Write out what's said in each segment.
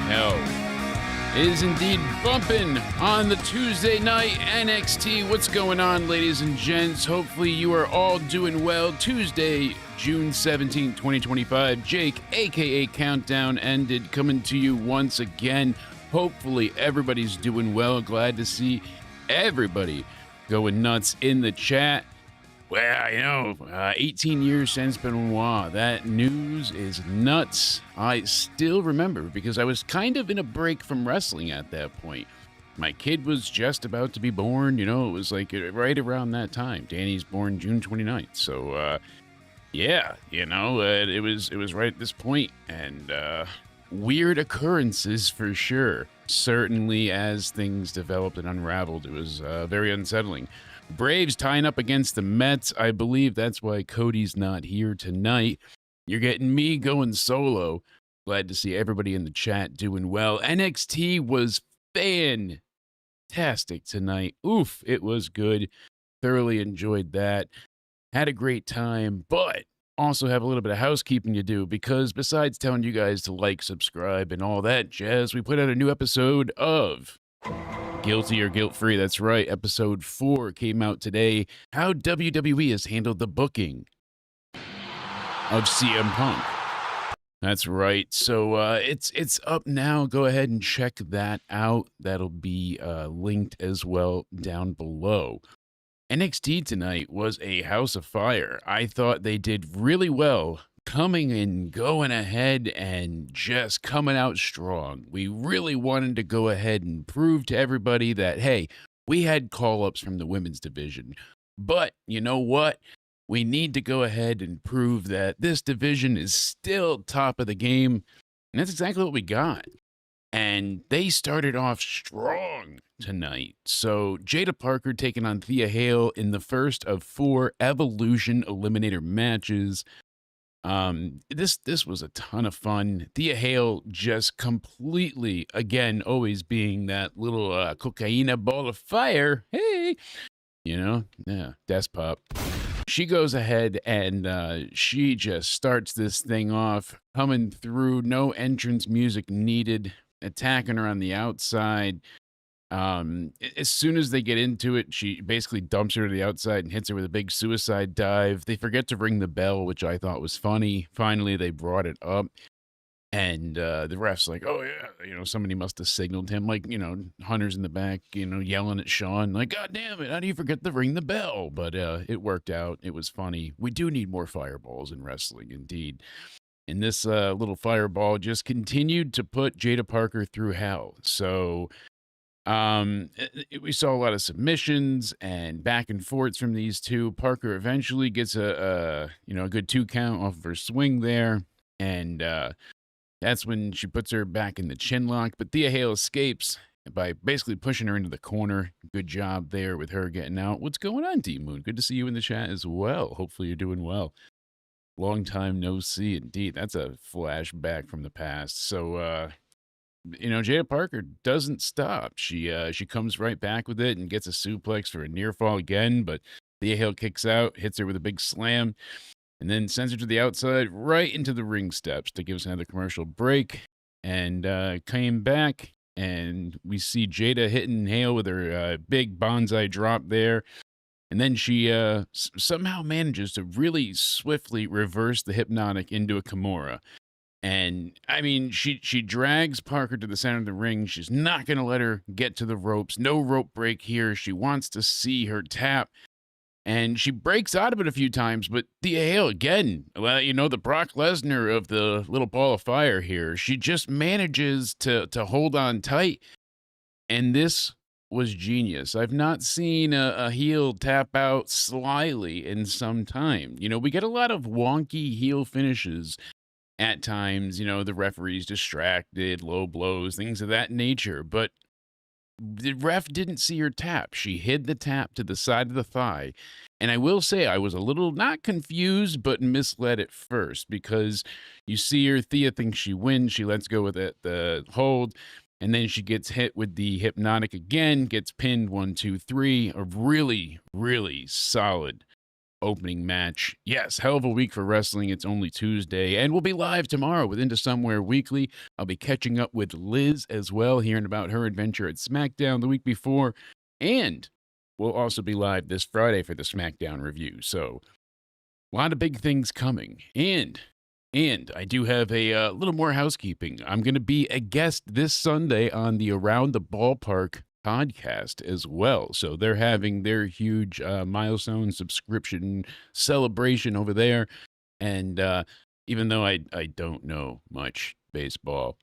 hell is indeed bumping on the Tuesday night NXT. What's going on, ladies and gents? Hopefully you are all doing well. Tuesday, June 17th, 2025. Jake, aka Countdown, ended, coming to you once again. Hopefully everybody's doing well. Glad to see everybody going nuts in the chat. Well, 18 years since Benoit. That news is nuts. I still remember because I was kind of in a break from wrestling at that point. My kid was just about to be born. It was like right around that time. Danny's born June 29th. So, it was right at this point. And weird occurrences for sure. Certainly as things developed and unraveled, it was very unsettling. Braves tying up against the Mets. I believe that's why Cody's not here tonight. You're getting me going solo. Glad to see everybody in the chat doing well. NXT was fantastic tonight. Oof, it was good. Thoroughly enjoyed that. Had a great time, but also have a little bit of housekeeping to do because besides telling you guys to like, subscribe, and all that jazz, we put out a new episode of Guilty or Guilt-Free. That's right. Episode 4 came out today. How WWE has handled the booking of CM Punk. That's right. So it's up now. Go ahead and check that out. That'll be linked as well down below. NXT tonight was a house of fire. I thought they did really well coming and going ahead and just coming out strong. We really wanted to go ahead and prove to everybody that, hey, we had call-ups from the women's division. But you know what? We need to go ahead and prove that this division is still top of the game. And that's exactly what we got. And they started off strong tonight. So Jada Parker taking on Thea Hale in the first of 4 Evolution Eliminator matches. This was a ton of fun. Thea Hale just completely, again, always being that little cocaina ball of fire. Hey, despot. She goes ahead and she just starts this thing off, coming through, no entrance music needed, attacking her on the outside. As soon as they get into it, she basically dumps her to the outside and hits her with a big suicide dive. They forget to ring the bell, which I thought was funny. Finally, they brought it up. And the ref's like, oh, yeah, somebody must have signaled him. Like, Hunter's in the back, yelling at Sean. Like, God damn it, how do you forget to ring the bell? But it worked out. It was funny. We do need more fireballs in wrestling, indeed. And this little fireball just continued to put Jada Parker through hell. So we saw a lot of submissions and back and forths from these two. Parker eventually gets a good 2 count off of her swing there, and that's when she puts her back in the chin lock. But Thea Hale escapes by basically pushing her into the corner. Good job there with her getting out. What's going on, D-Moon? Good to see you in the chat as well. Hopefully you're doing well. Long time no see, indeed. That's a flashback from the past. So Jada Parker doesn't stop. She comes right back with it and gets a suplex for a near fall again, but Thea Hale kicks out, hits her with a big slam, and then sends her to the outside right into the ring steps to give us another commercial break. And came back, and we see Jada hitting Hale with her big bonsai drop there. And then she somehow manages to really swiftly reverse the Hypnotic into a Kimura. And, I mean, she drags Parker to the center of the ring. She's not going to let her get to the ropes. No rope break here. She wants to see her tap. And she breaks out of it a few times, but Thea Hale, again, the Brock Lesnar of the little ball of fire here. She just manages to hold on tight. And this was genius. I've not seen a heel tap out slyly in some time. We get a lot of wonky heel finishes at times, the referee's distracted, low blows, things of that nature. But the ref didn't see her tap. She hid the tap to the side of the thigh. And I will say I was a little not confused, but misled at first because you see her, Thea thinks she wins. She lets go with the hold. And then she gets hit with the Hypnotic again, gets pinned 1, 2, 3. A really, really solid opening match. Yes, hell of a week for wrestling. It's only Tuesday, and we'll be live tomorrow with Into Somewhere Weekly. I'll be catching up with Liz as well, hearing about her adventure at SmackDown the week before, and we'll also be live this Friday for the SmackDown review. So, a lot of big things coming, and I do have a little more housekeeping. I'm going to be a guest this Sunday on the Around the Ballpark podcast as well. So they're having their huge milestone subscription celebration over there. And even though I don't know much baseball,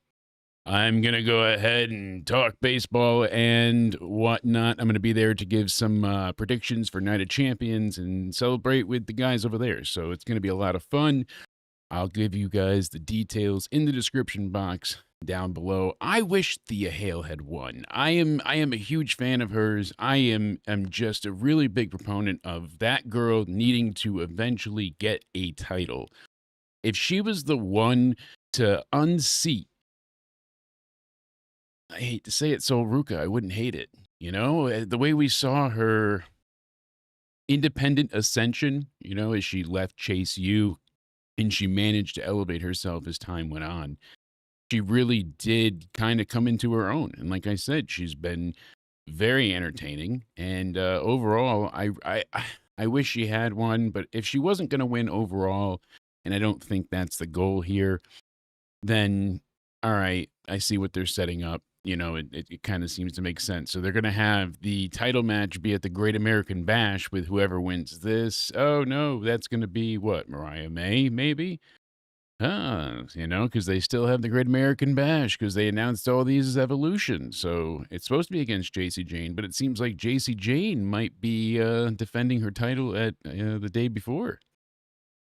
I'm going to go ahead and talk baseball and whatnot. I'm going to be there to give some predictions for Night of Champions and celebrate with the guys over there. So it's going to be a lot of fun. I'll give you guys the details in the description box down below. I wish Thea Hale had won. I am a huge fan of hers. I am just a really big proponent of that girl needing to eventually get a title. If she was the one to unseat, I hate to say it, Sol Ruca, I wouldn't hate it. You know, the way we saw her independent ascension, you know, as she left Chase U, and she managed to elevate herself as time went on. She really did kind of come into her own. And like I said, she's been very entertaining. And overall, I wish she had one. But if she wasn't going to win overall, and I don't think that's the goal here, then, all right, I see what they're setting up. You know, it kind of seems to make sense. So they're going to have the title match be at the Great American Bash with whoever wins this. Oh, no, that's going to be what? Mariah May, maybe? You know, because they still have the Great American Bash because they announced all these evolutions. So it's supposed to be against JC Jane, but it seems like JC Jane might be defending her title at the day before.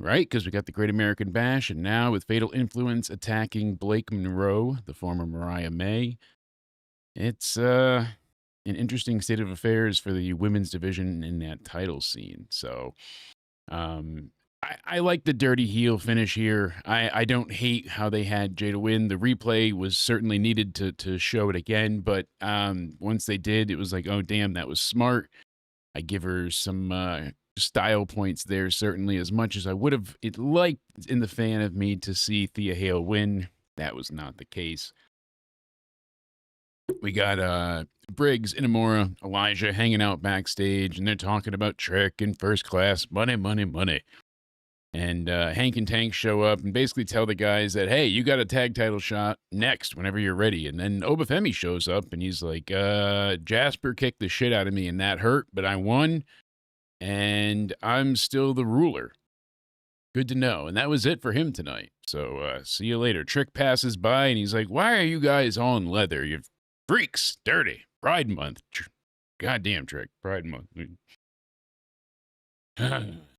Right, because we got the Great American Bash, and now with Fatal Influence attacking Blake Monroe, the former Mariah May. It's an interesting state of affairs for the women's division in that title scene. So I like the dirty heel finish here. I don't hate how they had Jada win. The replay was certainly needed to show it again, but once they did, it was like, oh, damn, that was smart. I give her some style points there, certainly, as much as I would have liked in the fan of me to see Thea Hale win. That was not the case. We got Briggs, Inamura, Elijah hanging out backstage, and they're talking about Trick and First Class, money, money, money. And Hank and Tank show up and basically tell the guys that, hey, you got a tag title shot next whenever you're ready. And then Obafemi shows up, and he's like, Jasper kicked the shit out of me, and that hurt, but I won, and I'm still the ruler. Good to know. And that was it for him tonight. So see you later. Trick passes by, and he's like, why are you guys all in leather? You're freaks, dirty. Pride Month. Goddamn, Trick. Pride Month.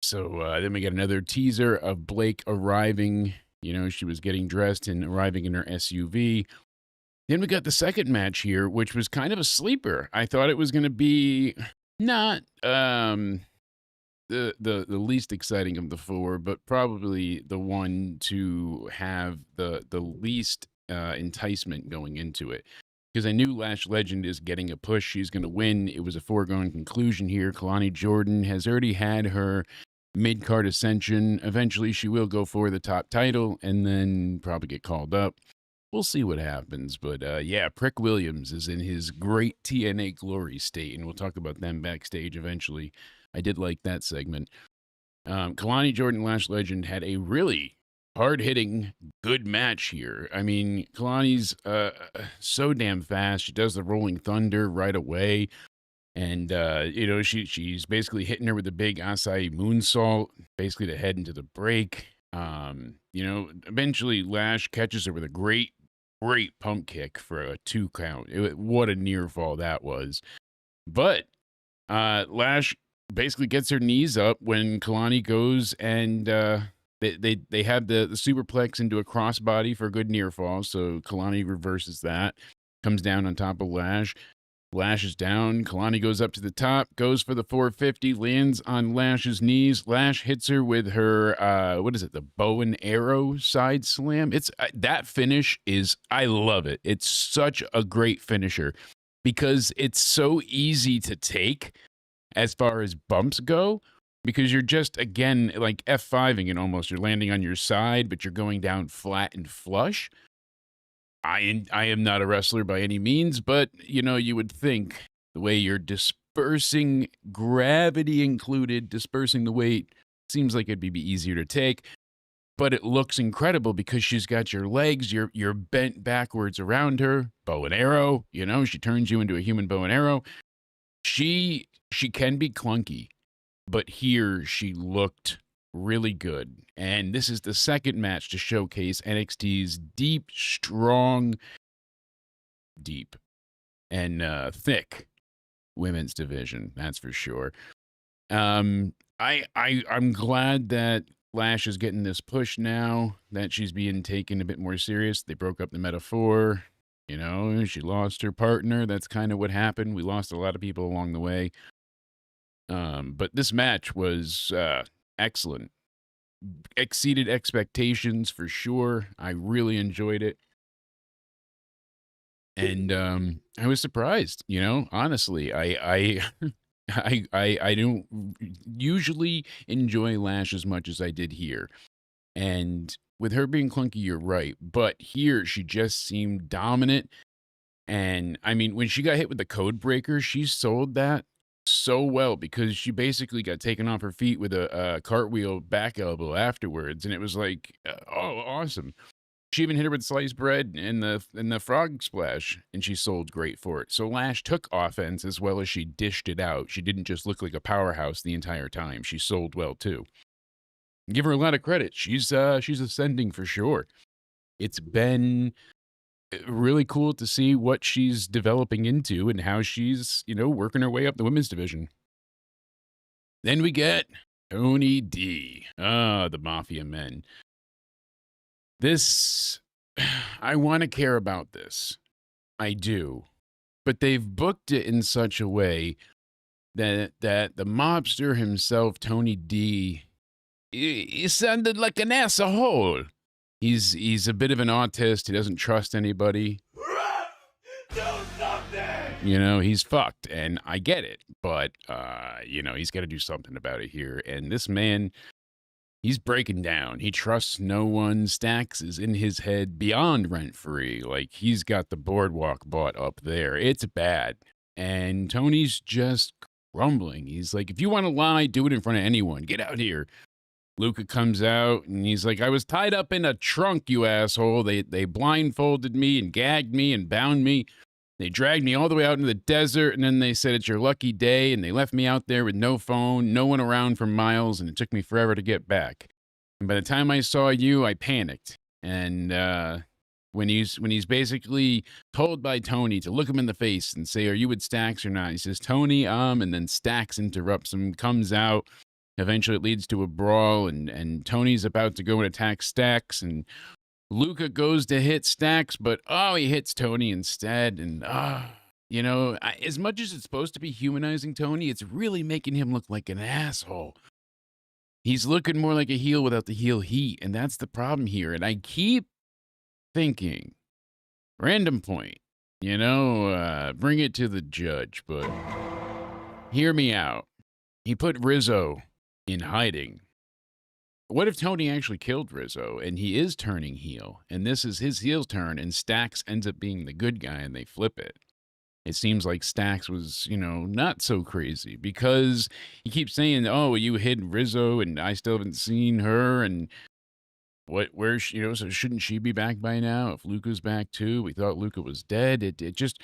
So then we got another teaser of Blake arriving. You know, she was getting dressed and arriving in her SUV. Then we got the second match here, which was kind of a sleeper. I thought it was going to be not the least exciting of the four, but probably the one to have the least enticement going into it. Because I knew Lash Legend is getting a push. She's going to win. It was a foregone conclusion here. Kalani Jordan has already had her mid-card ascension. Eventually, she will go for the top title and then probably get called up. We'll see what happens. But yeah, Prick Williams is in his great TNA glory state, and we'll talk about them backstage eventually. I did like that segment. Kalani Jordan, Lash Legend had a really hard-hitting, good match here. I mean, Kalani's so damn fast. She does the Rolling Thunder right away. And, you know, she's basically hitting her with the big Asai moonsault, basically to head into the break. You know, eventually Lash catches her with a great pump kick for a 2 count. What a near fall that was. But Lash basically gets her knees up when Kalani goes and they have the superplex into a crossbody for a good near fall. So Kalani reverses that, comes down on top of Lash. Lash is down. Kalani goes up to the top, goes for the 450, lands on Lash's knees. Lash hits her with her, what is it, the bow and arrow side slam? It's that finish is, I love it. It's such a great finisher because it's so easy to take as far as bumps go, because you're just, again, like F5ing it almost. You're landing on your side, but you're going down flat and flush. I am not a wrestler by any means, but, you know, you would think the way you're dispersing, gravity included, dispersing the weight, seems like it'd be easier to take. But it looks incredible because she's got your legs, you're bent backwards around her, bow and arrow, you know, she turns you into a human bow and arrow. She can be clunky, but here she looked really good. And this is the second match to showcase NXT's deep and thick women's division. That's for sure. I'm glad that Lash is getting this push now, that she's being taken a bit more serious. They broke up the metaphor. You know, she lost her partner. That's kind of what happened. We lost a lot of people along the way. But this match was excellent. Exceeded expectations for sure. I really enjoyed it. And I was surprised, you know, honestly. I I don't usually enjoy Lash as much as I did here. And with her being clunky, you're right. But here, she just seemed dominant. And I mean, when she got hit with the code breaker, she sold that so well because she basically got taken off her feet with a cartwheel back elbow afterwards. And it was like, oh, awesome. She even hit her with sliced bread and the frog splash, and she sold great for it. So Lash took offense as well as she dished it out. She didn't just look like a powerhouse the entire time. She sold well too. Give her a lot of credit. She's ascending for sure. It's been really cool to see what she's developing into and how she's, you know, working her way up the women's division. Then we get Tony D. The Mafia Men. This, I want to care about this. I do. But they've booked it in such a way that the mobster himself, Tony D, he sounded like an asshole. He's a bit of an autist. He doesn't trust anybody. Do something! You know, he's fucked, and I get it. But, you know, he's got to do something about it here. And this man, he's breaking down. He trusts no one. Stacks is in his head beyond rent-free. Like, he's got the boardwalk bought up there. It's bad. And Tony's just grumbling. He's like, if you want to lie, do it in front of anyone. Get out here. Luca comes out, and he's like, I was tied up in a trunk, you asshole. They blindfolded me and gagged me and bound me. They dragged me all the way out into the desert, and then they said it's your lucky day, and they left me out there with no phone, no one around for miles, and it took me forever to get back. And by the time I saw you, I panicked. And when he's basically told by Tony to look him in the face and say, are you with Stacks or not? He says, Tony, and then Stacks interrupts him, comes out. Eventually it leads to a brawl, and Tony's about to go and attack Stacks, and Luca goes to hit Stacks, but, he hits Tony instead, and, you know, as much as it's supposed to be humanizing Tony, it's really making him look like an asshole. He's looking more like a heel without the heel heat, and that's the problem here, and I keep thinking, random point, you know, bring it to the judge, but hear me out. He put Rizzo in hiding. What if Tony actually killed Rizzo and he is turning heel and this is his heel turn and Stacks ends up being the good guy and they flip it? It seems like Stacks was, you know, not so crazy because he keeps saying, oh, you hid Rizzo and I still haven't seen her and where's, you know, so shouldn't she be back by now? If Luca's back too, we thought Luca was dead. It just,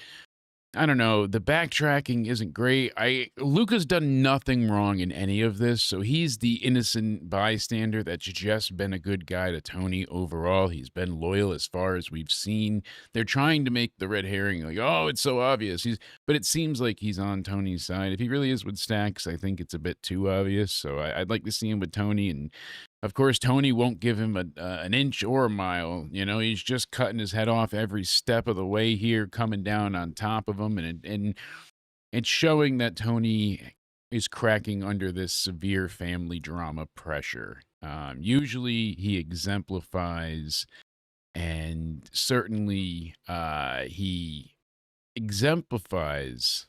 I don't know. The backtracking isn't great. Luca's done nothing wrong in any of this, so he's the innocent bystander that's just been a good guy to Tony overall. He's been loyal as far as we've seen. They're trying to make the red herring like, oh, it's so obvious. But it seems like he's on Tony's side. If he really is with Stacks, I think it's a bit too obvious. So I'd like to see him with Tony, and of course, Tony won't give him an inch or a mile. You know, he's just cutting his head off every step of the way here, coming down on top of him. And it's showing that Tony is cracking under this severe family drama pressure. Usually he exemplifies, and certainly he exemplifies,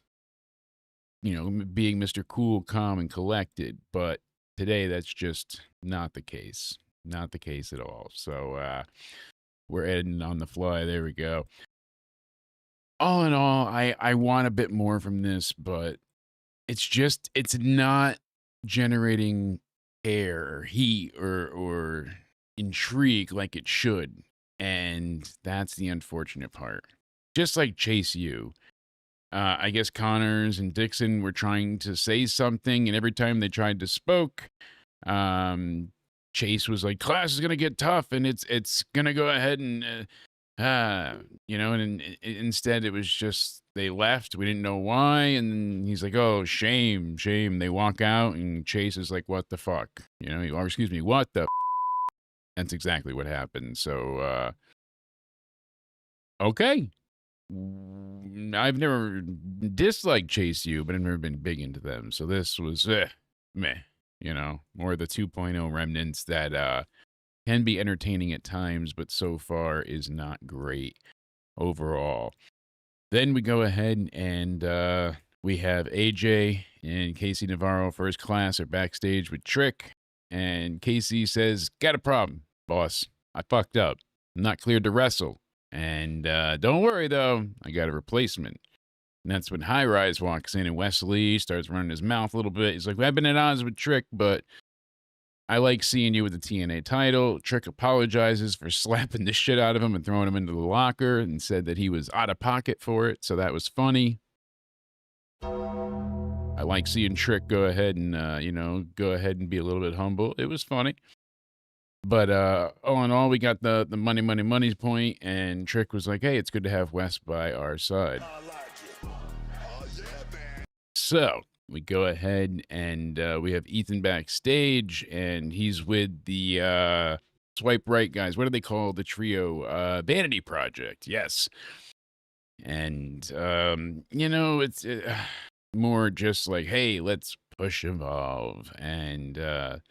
you know, being Mr. Cool, calm, and collected. But today that's just not the case. Not the case at all. So we're editing on the fly. There we go. All in all, I want a bit more from this, but it's not generating air, heat, or intrigue like it should. And that's the unfortunate part. Just like Chase U. I guess Connors and Dixon were trying to say something, and every time they tried to spoke, Chase was like, "Class is gonna get tough, and it's gonna go ahead and and instead it was just they left. We didn't know why, and then he's like, "Oh, shame, shame." They walk out, and Chase is like, "What the fuck?" Or excuse me, "What the?" That's exactly what happened. So, okay. I've never disliked Chase U, but I've never been big into them. So this was meh, more the 2.0 remnants that can be entertaining at times, but so far is not great overall. Then we go ahead and we have AJ and Casey Navarro First Class are backstage with Trick, and Casey says, "Got a problem, boss. I fucked up. I'm not cleared to wrestle. And don't worry, though, I got a replacement." And that's when High Rise walks in, and Wesley starts running his mouth a little bit. He's like, "I've been at odds with Trick, but I like seeing you with the TNA title." Trick apologizes for slapping the shit out of him and throwing him into the locker and said that he was out of pocket for it, so that was funny. I like seeing Trick go ahead and, go ahead and be a little bit humble. It was funny. But all in all, we got the money point, and Trick was like, "Hey, it's good to have Wes by our side." So we go ahead and we have Ethan backstage, and he's with the Swipe Right guys. What do they call the trio? Vanity Project, yes. And it's more just like, hey, let's push Evolve. And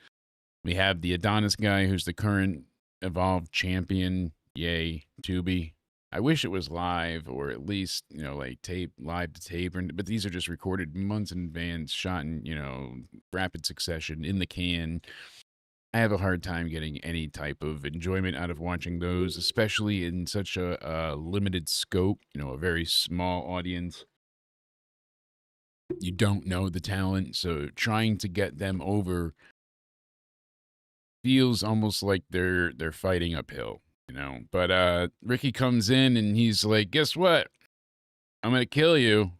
we have the Adonis guy who's the current Evolve champion. Yay, Tubi. I wish it was live, or at least, like live to tape. But these are just recorded months in advance, shot in, rapid succession in the can. I have a hard time getting any type of enjoyment out of watching those, especially in such a limited scope, a very small audience. You don't know the talent, so trying to get them over feels almost like they're fighting uphill, But Ricky comes in and he's like, "Guess what? I'm gonna kill you.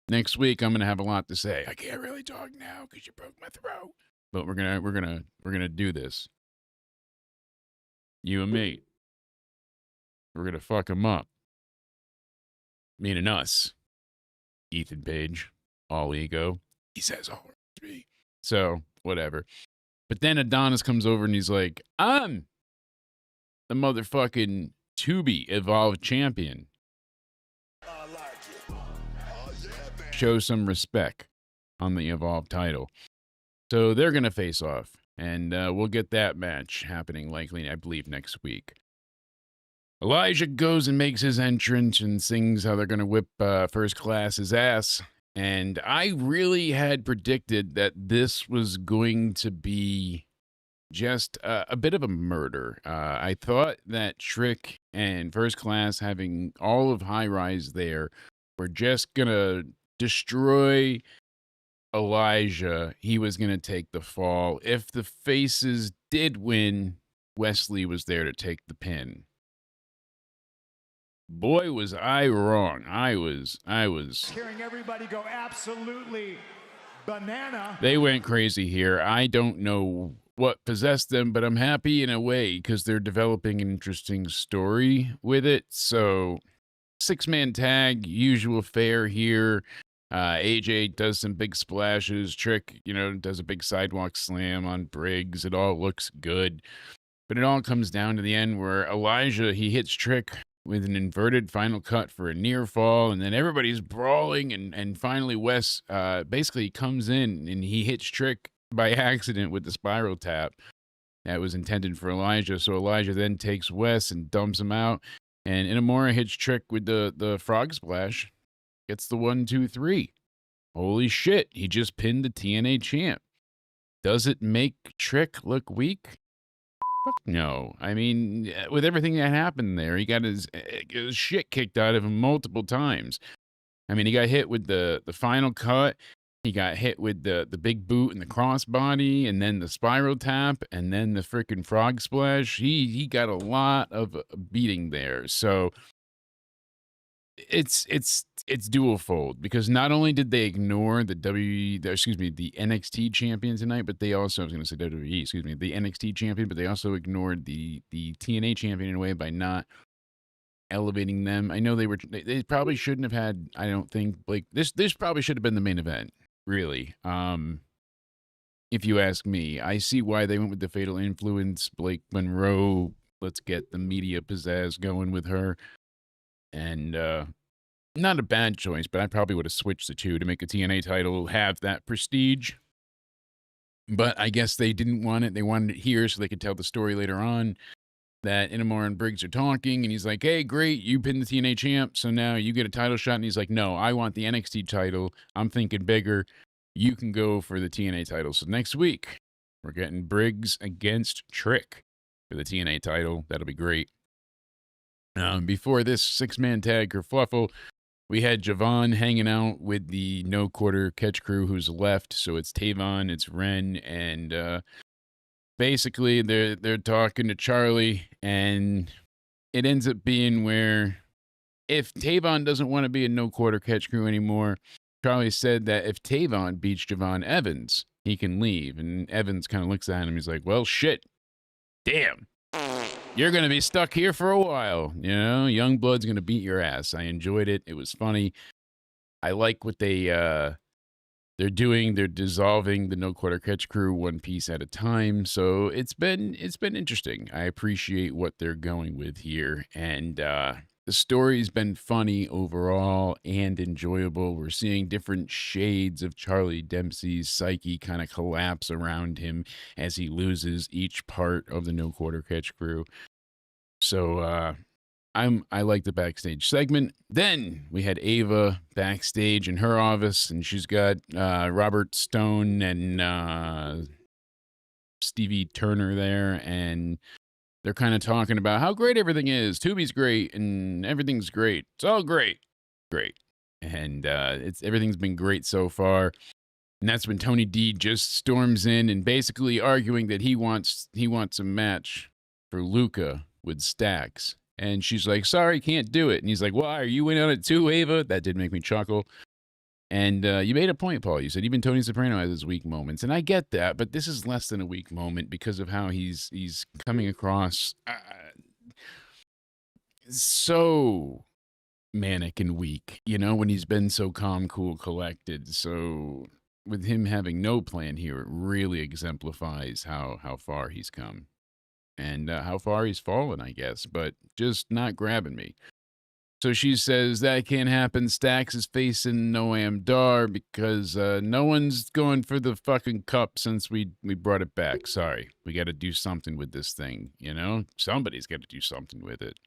Next week I'm gonna have a lot to say. I can't really talk now because you broke my throat. But we're gonna do this. You and me. We're gonna fuck him up. Meaning us. Ethan Page. All ego. He says all me. So, whatever. But then Adonis comes over and he's like, "I'm the motherfucking Tubi Evolved champion. Show some respect on the Evolved title." So they're going to face off, and we'll get that match happening likely, I believe, next week. Elijah goes and makes his entrance and sings how they're going to whip First Class's ass. And I really had predicted that this was going to be just a bit of a murder. I thought that Trick and First Class, having all of High Rise there, were just going to destroy Elijah. He was going to take the fall. If the faces did win, Wesley was there to take the pin. Boy, was I wrong. I was hearing everybody go absolutely banana. They went crazy here. I don't know what possessed them, but I'm happy in a way because they're developing an interesting story with it. So, 6-man tag, usual fare here. AJ does some big splashes. Trick, does a big sidewalk slam on Briggs. It all looks good. But it all comes down to the end where Elijah, he hits Trick with an inverted final cut for a near fall, and then everybody's brawling, and finally Wes basically comes in, and he hits Trick by accident with the spiral tap that was intended for Elijah. So Elijah then takes Wes and dumps him out, and Inamura hits Trick with the frog splash, gets the 1, 2, 3. Holy shit, he just pinned the TNA champ. Does it make Trick look weak? Fuck no. I mean, with everything that happened there, he got his shit kicked out of him multiple times. I mean, he got hit with the final cut. He got hit with the big boot and the crossbody, and then the spiral tap, and then the freaking frog splash. He got a lot of beating there. So it's dual fold, because not only did they ignore the the NXT champion tonight, but they also, I was going to say WWE, the NXT champion, but they also ignored the TNA champion in a way by not elevating them. I know they probably shouldn't have had, I don't think, like this probably should have been the main event, really. If you ask me, I see why they went with the Fatal Influence, Blake Monroe. Let's get the media pizzazz going with her. And not a bad choice, but I probably would have switched the two to make the TNA title have that prestige. But I guess they didn't want it. They wanted it here so they could tell the story later on that Inamar and Briggs are talking, and he's like, hey, great, you pinned the TNA champ, so now you get a title shot. And he's like, no, I want the NXT title. I'm thinking bigger. You can go for the TNA title. So next week, we're getting Briggs against Trick for the TNA title. That'll be great. Before this 6-man tag kerfluffle, we had Javon hanging out with the no quarter catch crew who's left. So it's Tavon, it's Ren, and basically they're talking to Charlie, and it ends up being where if Tavon doesn't want to be a no quarter catch crew anymore, Charlie said that if Tavon beats Javon Evans, he can leave. And Evans kind of looks at him. He's like, well, shit. Damn. You're going to be stuck here for a while. You know, Youngblood's going to beat your ass. I enjoyed it. It was funny. I like what they're doing. They're dissolving the no quarter catch crew one piece at a time. So it's been interesting. I appreciate what they're going with here. And the story's been funny overall and enjoyable. We're seeing different shades of Charlie Dempsey's psyche kind of collapse around him as he loses each part of the no quarter catch crew. So I like the backstage segment. Then we had Ava backstage in her office, and she's got Robert Stone and Stevie Turner there, and they're kind of talking about how great everything is. Tubi's great, and everything's great. It's all great. Great. And everything's been great so far. And that's when Tony D just storms in and basically arguing that he wants a match for Luca with Stax. And she's like, sorry, can't do it. And he's like, why? Are you in on it too, Ava? That did make me chuckle. And you made a point, Paul. You said even Tony Soprano has his weak moments. And I get that, but this is less than a weak moment because of how he's coming across so manic and weak, you know, when he's been so calm, cool, collected. So with him having no plan here, it really exemplifies how far he's come and how far he's fallen, I guess, but just not grabbing me. So she says that can't happen. Stax is facing Noam Dar because no one's going for the fucking cup since we brought it back. Sorry, we got to do something with this thing, you know? Somebody's got to do something with it.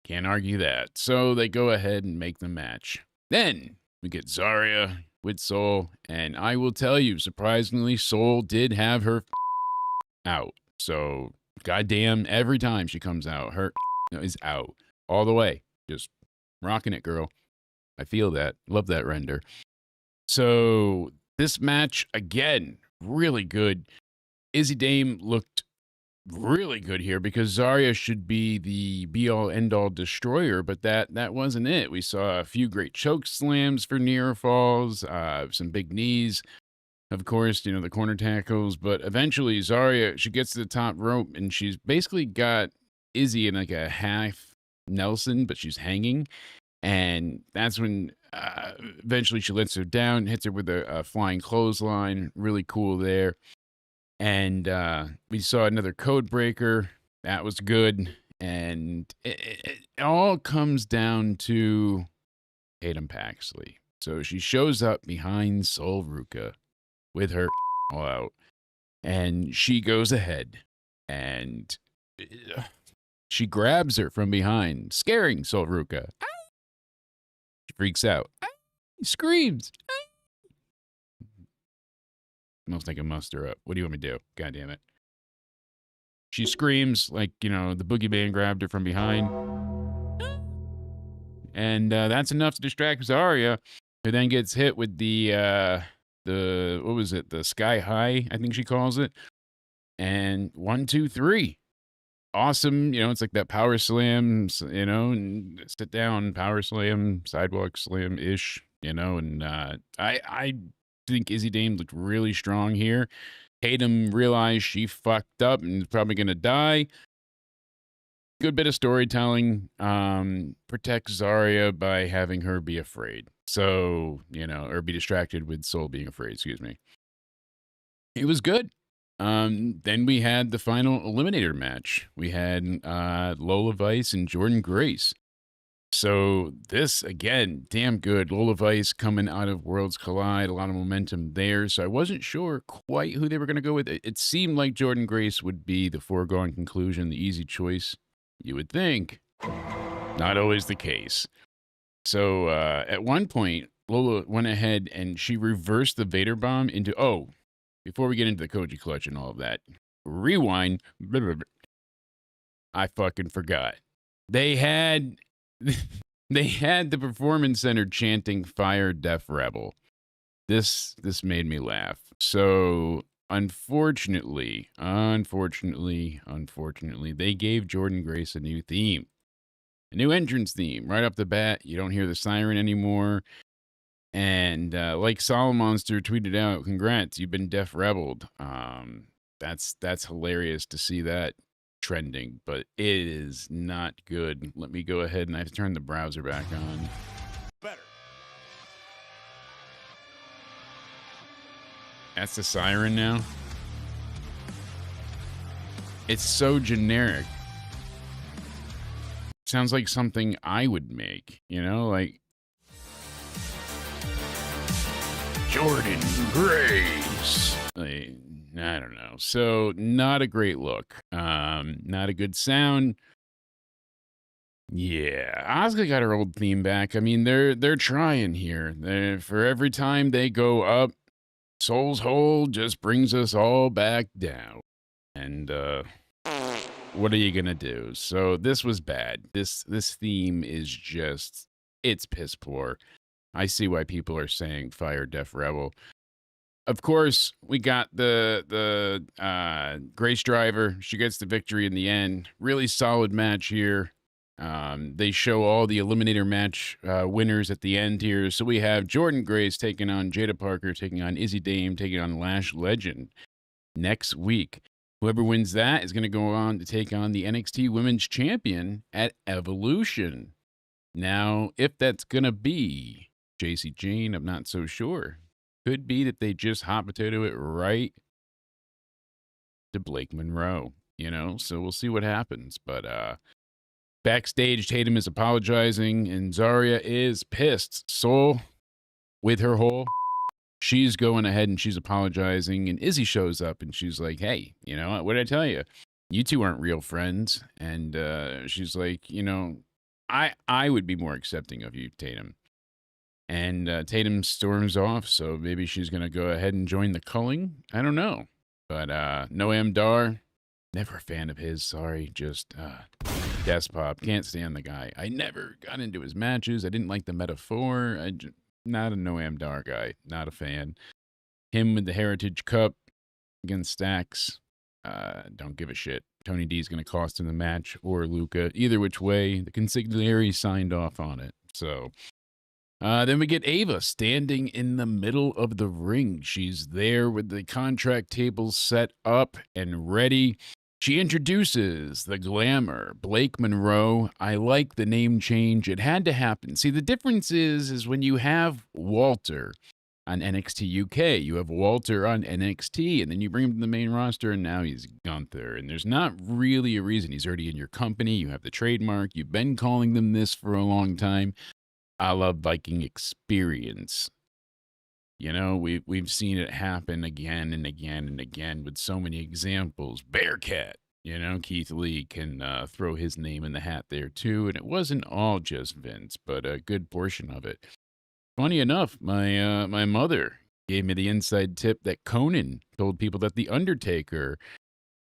Can't argue that. So they go ahead and make the match. Then we get Zarya with Soul, and I will tell you, surprisingly, Soul did have her out. So goddamn, every time she comes out, her is out all the way. Just rocking it, girl. I feel that. Love that render. So this match, again, really good. Izzy Dame looked really good here because Zarya should be the be-all, end-all destroyer, but that wasn't it. We saw a few great choke slams for near falls, some big knees, of course, you know, the corner tackles, but eventually Zarya, she gets to the top rope, and she's basically got Izzy in like a half Nelson, but she's hanging, and that's when eventually she lets her down, hits her with a flying clothesline. Really cool there. And we saw another code breaker. That was good. And it all comes down to Tatum Paxley. So she shows up behind Sol Ruca with her all out, and she goes ahead and she grabs her from behind, scaring Sol Ruca. She freaks out. Screams. Smells like a muster up. What do you want me to do? God damn it. She screams like, the boogeyman grabbed her from behind. And that's enough to distract Zarya, who then gets hit with the what was it? The sky high, I think she calls it. And 1, 2, 3. Awesome. It's like that power slam, and sit down, power slam, sidewalk slam-ish, and I think Izzy Dame looked really strong here. Tatum realized she fucked up and is probably going to die. Good bit of storytelling. Protects Zarya by having her be afraid. So, or be distracted with Soul being afraid, excuse me. It was good. Then we had the final Eliminator match. We had Lola Vice and Jordan Grace. So this, again, damn good. Lola Vice coming out of Worlds Collide, a lot of momentum there. So I wasn't sure quite who they were going to go with. It seemed like Jordan Grace would be the foregone conclusion, the easy choice, you would think. Not always the case. So at one point, Lola went ahead and she reversed the Vader bomb into, before we get into the Koji clutch and all of that, rewind. I fucking forgot. They had the Performance Center chanting "Fire Death Rebel." This made me laugh. So unfortunately, they gave Jordan Grace a new theme, a new entrance theme right off the bat. You don't hear the siren anymore. And like Solomonster tweeted out, congrats, you've been Def Rebelled. That's hilarious to see that trending, but it is not good. Let me go ahead and I have to turn the browser back on. Better. That's the siren now. It's so generic. Sounds like something I would make, like Jordan Grace. I don't know. So not a great look. Not a good sound. Yeah, Asuka got her old theme back. I mean, they're trying here. For every time they go up, Soul's Hole just brings us all back down. And what are you gonna do? So this was bad. This theme is just, it's piss poor. I see why people are saying Fire Death Rebel. Of course, we got the Grace Driver. She gets the victory in the end. Really solid match here. They show all the Eliminator match winners at the end here. So we have Jordan Grace taking on Jada Parker, taking on Izzy Dame, taking on Lash Legend next week. Whoever wins that is going to go on to take on the NXT Women's Champion at Evolution. Now, if that's going to be JC Jane, I'm not so sure. Could be that they just hot potato it right to Blake Monroe, so we'll see what happens. But backstage, Tatum is apologizing and Zarya is pissed. Soul, with her whole, she's going ahead and she's apologizing, and Izzy shows up and she's like, hey, what did I tell you? You two aren't real friends. And she's like, I would be more accepting of you, Tatum. And Tatum storms off, so maybe she's going to go ahead and join the culling. I don't know. But Noam Dar, never a fan of his. Sorry, just despot. Can't stand the guy. I never got into his matches. I didn't like the metaphor. Not a Noam Dar guy. Not a fan. Him with the Heritage Cup against Stax. Don't give a shit. Tony D is going to cost him the match, or Luca. Either which way, the consigliere signed off on it. So... then we get Ava standing in the middle of the ring. She's there with the contract tables set up and ready. She introduces the glamour, Blake Monroe. I like the name change. It had to happen. See, the difference is when you have Walter on NXT UK, you have Walter on NXT, and then you bring him to the main roster, and now he's Gunther. And there's not really a reason. He's already in your company. You have the trademark. You've been calling them this for a long time. I love Viking experience. We've seen it happen again and again and again with so many examples. Bearcat, Keith Lee can throw his name in the hat there too. And it wasn't all just Vince, but a good portion of it. Funny enough, my mother gave me the inside tip that Conan told people that The Undertaker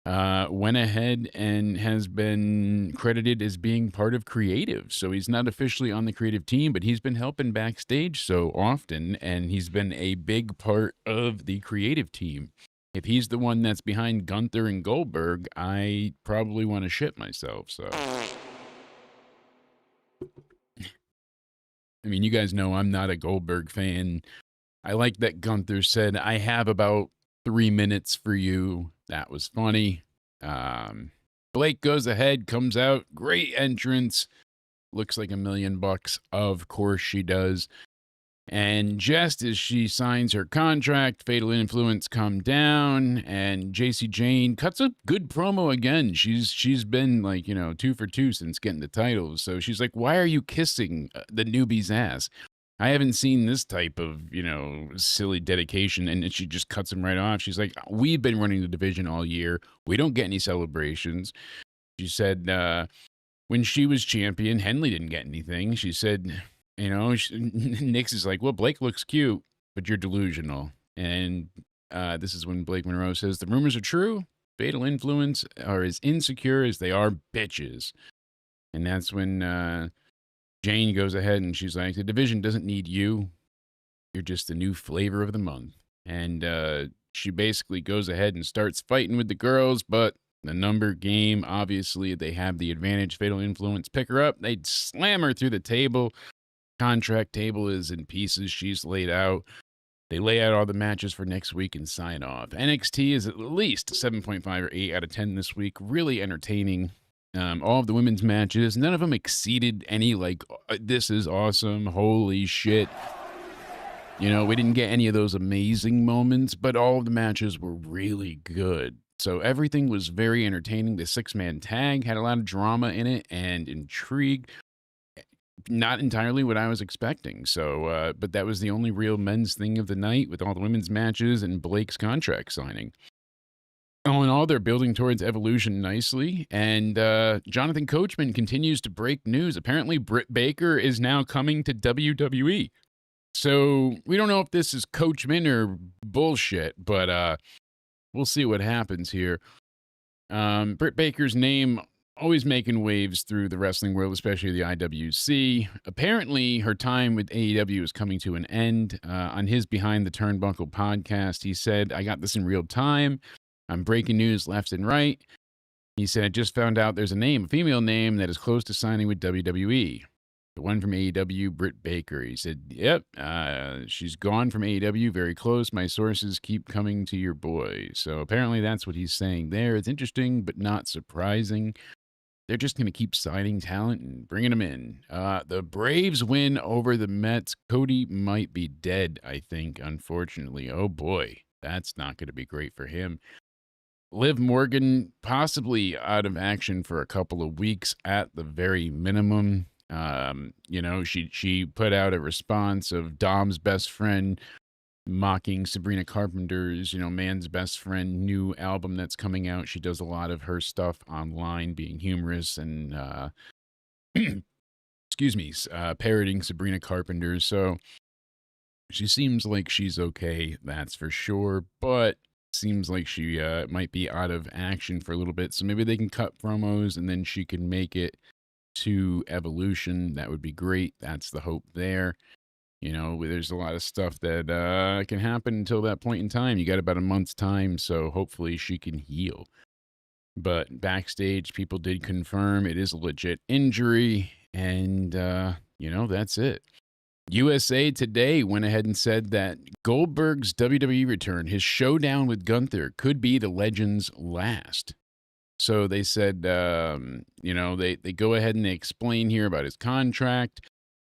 went ahead and has been credited as being part of creative. So he's not officially on the creative team, but he's been helping backstage so often, and he's been a big part of the creative team. If he's the one that's behind Gunther and Goldberg, I probably want to shit myself. So, I mean, you guys know I'm not a Goldberg fan. I like that Gunther said, I have about 3 minutes for you. That was funny. Blake goes ahead, comes out, great entrance. Looks like $1 million. Of course she does. And just as she signs her contract, Fatal Influence come down, and JC Jane cuts a good promo again. She's been like, 2 for 2 since getting the titles. So she's like, why are you kissing the newbie's ass? I haven't seen this type of, silly dedication. And she just cuts him right off. She's like, we've been running the division all year. We don't get any celebrations. She said, when she was champion, Henley didn't get anything. She said, Nix is like, well, Blake looks cute, but you're delusional. And this is when Blake Monroe says, the rumors are true. Fatal Influence are as insecure as they are bitches. And that's when Jane goes ahead and she's like, the division doesn't need you. You're just the new flavor of the month. And she basically goes ahead and starts fighting with the girls, but the number game, obviously, they have the advantage. Fatal Influence pick her up. They slam her through the table. Contract table is in pieces. She's laid out. They lay out all the matches for next week and sign off. NXT is at least 7.5 or 8 out of 10 this week. Really entertaining. All of the women's matches, none of them exceeded any, this is awesome, holy shit. We didn't get any of those amazing moments, but all of the matches were really good. So everything was very entertaining. The 6-man tag had a lot of drama in it and intrigue. Not entirely what I was expecting. So, but that was the only real men's thing of the night with all the women's matches and Blake's contract signing. All in all, they're building towards Evolution nicely, and Jonathan Coachman continues to break news. Apparently, Britt Baker is now coming to WWE. So we don't know if this is Coachman or bullshit, but we'll see what happens here. Britt Baker's name always making waves through the wrestling world, especially the IWC. Apparently, her time with AEW is coming to an end. On his Behind the Turnbuckle podcast, he said, I got this in real time. I'm breaking news left and right. He said, I just found out there's a female name that is close to signing with WWE. The one from AEW, Britt Baker. He said, yep, she's gone from AEW, very close. My sources keep coming to your boy. So apparently that's what he's saying there. It's interesting, but not surprising. They're just going to keep signing talent and bringing them in. The Braves win over the Mets. Cody might be dead, I think, unfortunately. Oh, boy. That's not going to be great for him. Liv Morgan possibly out of action for a couple of weeks at the very minimum. She put out a response of Dom's best friend mocking Sabrina Carpenter's, Man's Best Friend new album that's coming out. She does a lot of her stuff online, being humorous and, parroting Sabrina Carpenter. So she seems like she's okay, that's for sure, but seems like she might be out of action for a little bit. So maybe they can cut promos and then she can make it to Evolution. That would be great. That's the hope there. There's a lot of stuff that can happen until that point in time. You got about a month's time, so hopefully she can heal. But backstage, people did confirm it is a legit injury, and, that's it. USA Today went ahead and said that Goldberg's WWE return, his showdown with Gunther, could be the legend's last. So they said, they go ahead and they explain here about his contract.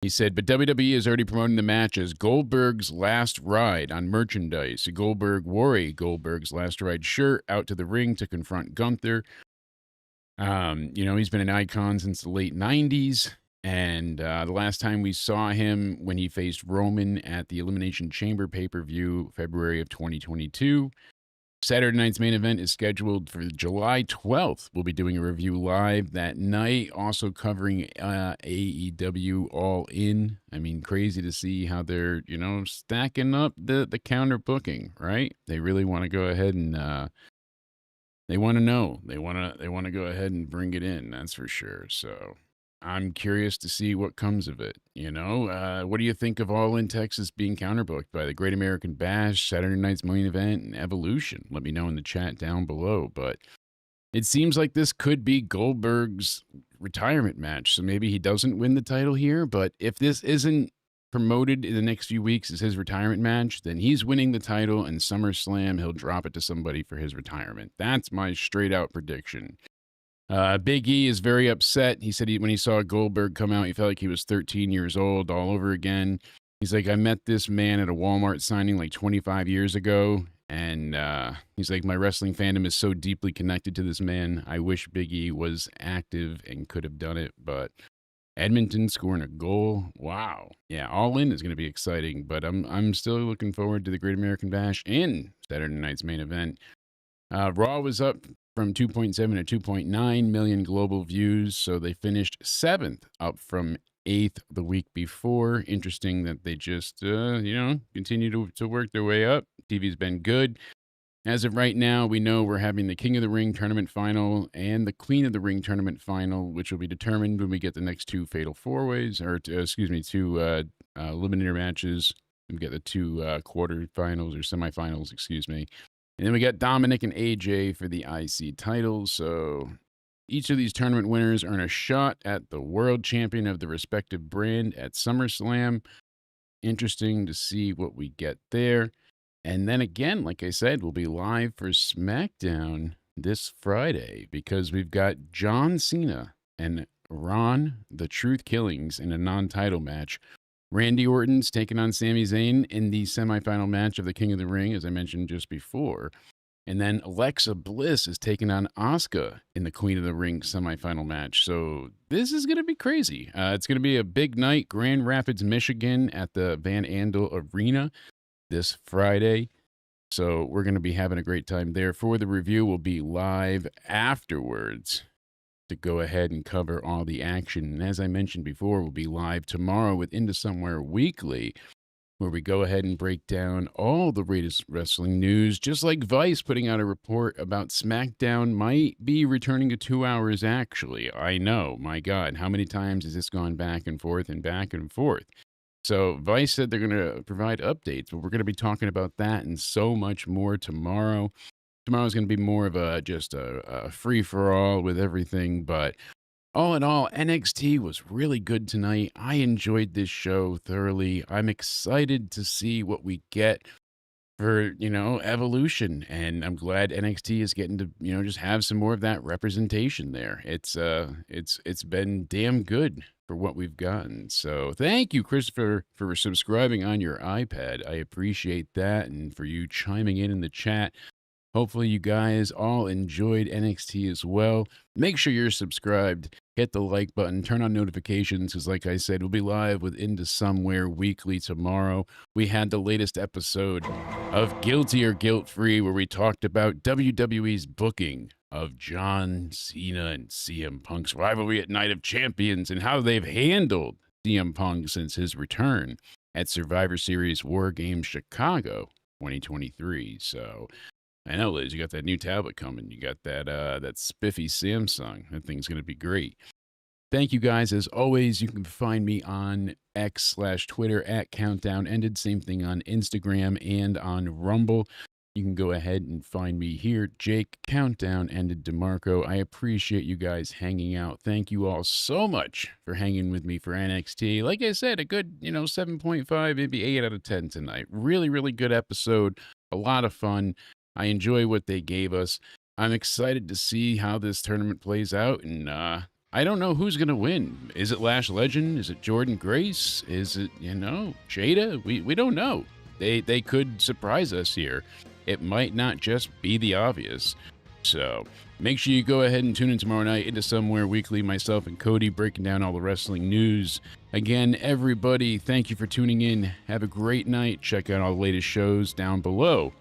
He said, but WWE is already promoting the match as Goldberg's last ride on merchandise. Goldberg wore a Goldberg's last ride shirt out to the ring to confront Gunther. He's been an icon since the late 90s. And the last time we saw him when he faced Roman at the Elimination Chamber pay-per-view, February of 2022. Saturday night's main event is scheduled for July 12th. We'll be doing a review live that night, also covering AEW All In. I mean, crazy to see how they're, stacking up the counter booking, right? They really want to go ahead and they want to know. They want to go ahead and bring it in, that's for sure. So I'm curious to see what comes of it. What do you think of All In Texas being counterbooked by the Great American Bash, Saturday night's main event, and Evolution? Let me know in the chat down below. But it seems like this could be Goldberg's retirement match. So maybe he doesn't win the title here. But if this isn't promoted in the next few weeks as his retirement match, then he's winning the title, and SummerSlam, he'll drop it to somebody for his retirement. That's my straight out prediction. Big E is very upset. He said when he saw Goldberg come out, he felt like he was 13 years old all over again. He's like, I met this man at a Walmart signing like 25 years ago. And he's like, my wrestling fandom is so deeply connected to this man. I wish Big E was active and could have done it. But Edmonton scoring a goal. Wow. Yeah, All In is going to be exciting. But I'm still looking forward to the Great American Bash and Saturday night's main event. Raw was up from 2.7 to 2.9 million global views, so they finished 7th, up from 8th the week before. Interesting that they just, continue to work their way up. TV's been good. As of right now, we know we're having the King of the Ring tournament final and the Queen of the Ring tournament final, which will be determined when we get the next two Fatal Four-Ways, two Eliminator matches. We get the two quarterfinals or semifinals, And then we got Dominic and AJ for the IC titles. So each of these tournament winners earn a shot at the world champion of the respective brand at SummerSlam. Interesting to see what we get there. And then again, like I said, we'll be live for SmackDown this Friday because we've got John Cena and Ron, the Truth Killings, in a non-title match. Randy Orton's taking on Sami Zayn in the semifinal match of the King of the Ring, as I mentioned just before. And then Alexa Bliss is taking on Asuka in the Queen of the Ring semifinal match. So this is going to be crazy. It's going to be a big night, Grand Rapids, Michigan, at the Van Andel Arena this Friday. So we're going to be having a great time there. For the review, we'll be live afterwards to go ahead and cover all the action. And as I mentioned before, we'll be live tomorrow with Into Somewhere Weekly, where we go ahead and break down all the latest wrestling news, just like Vice putting out a report about SmackDown might be returning to 2 hours, actually. I know, my God, how many times has this gone back and forth and back and forth? So Vice said they're going to provide updates, but we're going to be talking about that and so much more tomorrow. Tomorrow's going to be more of a free-for-all with everything, but all in all, NXT was really good tonight. I enjoyed this show thoroughly. I'm excited to see what we get for, Evolution, and I'm glad NXT is getting to, just have some more of that representation there. It's been damn good for what we've gotten. So thank you, Christopher, for subscribing on your iPad. I appreciate that, and for you chiming in the chat. Hopefully you guys all enjoyed NXT as well. Make sure you're subscribed. Hit the like button. Turn on notifications because, like I said, we'll be live with Into Somewhere Weekly tomorrow. We had the latest episode of Guilty or Guilt-Free where we talked about WWE's booking of John Cena and CM Punk's rivalry at Night of Champions and how they've handled CM Punk since his return at Survivor Series War Games Chicago 2023. So I know, Liz, you got that new tablet coming. You got that spiffy Samsung. That thing's going to be great. Thank you, guys. As always, you can find me on X/Twitter at Countdown Ended. Same thing on Instagram and on Rumble. You can go ahead and find me here, Jake Countdown Ended DeMarco. I appreciate you guys hanging out. Thank you all so much for hanging with me for NXT. Like I said, a good, 7.5, maybe 8 out of 10 tonight. Really, really good episode. A lot of fun. I enjoy what they gave us. I'm excited to see how this tournament plays out, and I don't know who's going to win. Is it Lash Legend? Is it Jordan Grace? Is it, Jada? We don't know. They could surprise us here. It might not just be the obvious. So make sure you go ahead and tune in tomorrow night Into Somewhere Weekly. Myself and Cody breaking down all the wrestling news. Again, everybody, thank you for tuning in. Have a great night. Check out all the latest shows down below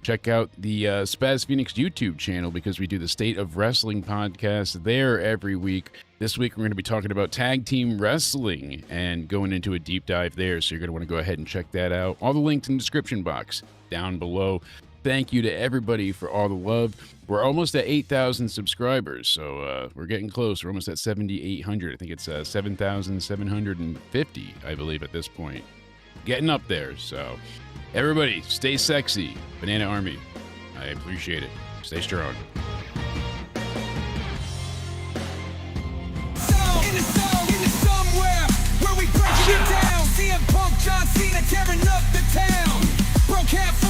Check out the Spaz Phoenix YouTube channel because we do the State of Wrestling podcast there every week. This week, we're going to be talking about tag team wrestling and going into a deep dive there. So you're going to want to go ahead and check that out. All the links in the description box down below. Thank you to everybody for all the love. We're almost at 8,000 subscribers, so we're getting close. We're almost at 7,800. I think it's 7,750, I believe, at this point. Getting up there, so everybody, stay sexy. Banana Army, I appreciate it. Stay strong. Somewhere where we break it down. CM Punk, John Cena tearing up the town. Broke half